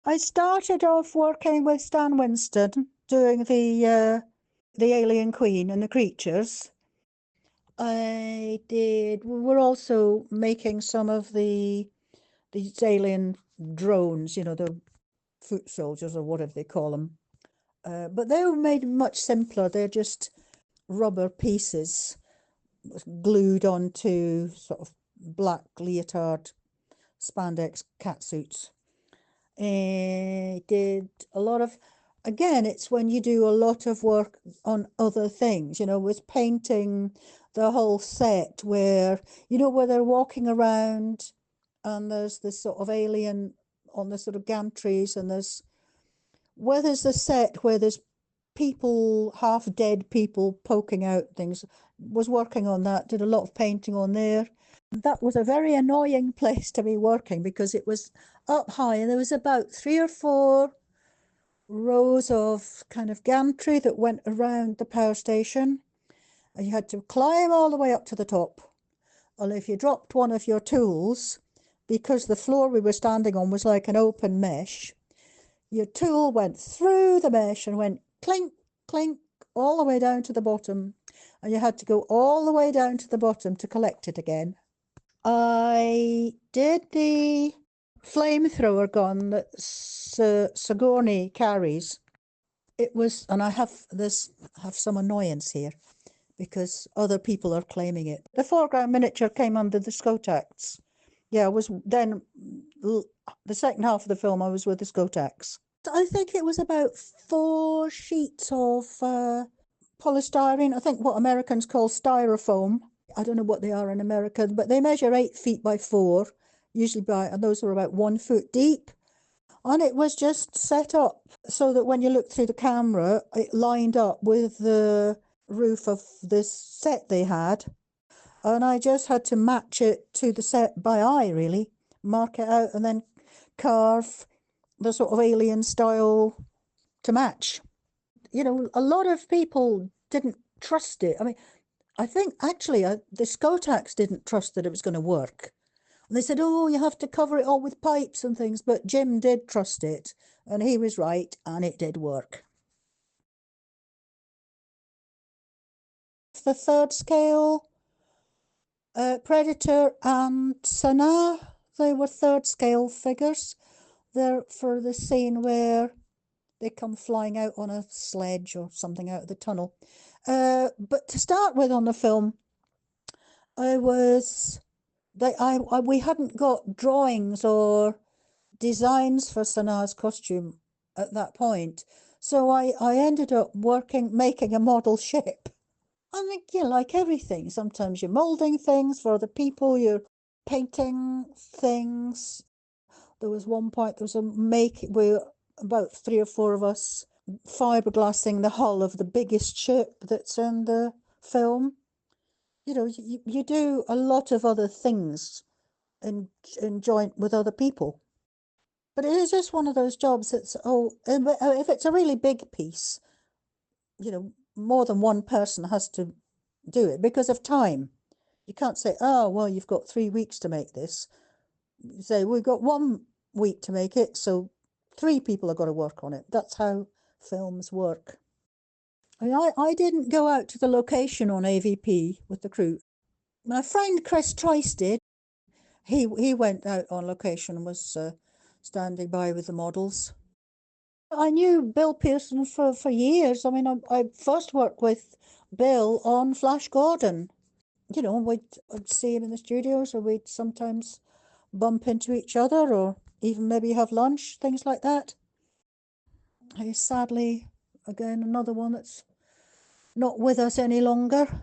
I started off working with Stan Winston, doing the Alien Queen and the creatures. We were also making some of these alien drones, the foot soldiers or whatever they call them. But they were made much simpler. They're just rubber pieces glued onto sort of black leotard spandex catsuits. Did a lot of, again, it's when you do a lot of work on other things, with painting the whole set where they're walking around and there's this sort of alien on the sort of gantries, and there's a set where there's people, half dead people poking out things. Was working on that, did a lot of painting on there. That was a very annoying place to be working because it was up high and there was about 3 or 4 rows of kind of gantry that went around the power station, and you had to climb all the way up to the top. And if you dropped one of your tools, because the floor we were standing on was like an open mesh, your tool went through the mesh and went clink, clink, all the way down to the bottom, and you had to go all the way down to the bottom to collect it again. I did the flamethrower gun that Sigourney carries. It was, and I have some annoyance here because other people are claiming it. The foreground miniature came under the Skotax. Yeah, I was then, the second half of the film I was with the Skotax. I think it was about 4 sheets of polystyrene, I think what Americans call styrofoam. I don't know what they are in America, but they measure 8 feet by 4, usually and those are about 1 foot deep. And it was just set up so that when you look through the camera, it lined up with the roof of this set they had. And I just had to match it to the set by eye, really. Mark it out and then carve the sort of alien style to match. A lot of people didn't trust it. I mean, I think actually the Skotax didn't trust that it was going to work. And they said, oh, you have to cover it all with pipes and things. But Jim did trust it, and he was right, and it did work. The third scale, Predator and Sanaa, they were third scale figures. They're for the scene where they come flying out on a sledge or something out of the tunnel. But to start with on the film, we hadn't got drawings or designs for Sanaa's costume at that point. So I ended up making a model ship. I think, like everything, sometimes you're moulding things for other people, you're painting things. There was one point, where about 3 or 4 of us fiberglassing the hull of the biggest ship that's in the film. You do a lot of other things in joint with other people. But it is just one of those jobs that's, if it's a really big piece, more than one person has to do it because of time. You can't say, oh, well, you've got 3 weeks to make this. You say, we've got 1 week to make it, so 3 people have got to work on it. That's how films work. I didn't go out to the location on AVP with the crew. My friend Chris Trice did. He went out on location and was standing by with the models. I knew Bill Pearson for years. I mean, I first worked with Bill on Flash Gordon. I'd see him in the studios, or we'd sometimes bump into each other, or even maybe have lunch, things like that. He's sadly, again, another one that's not with us any longer.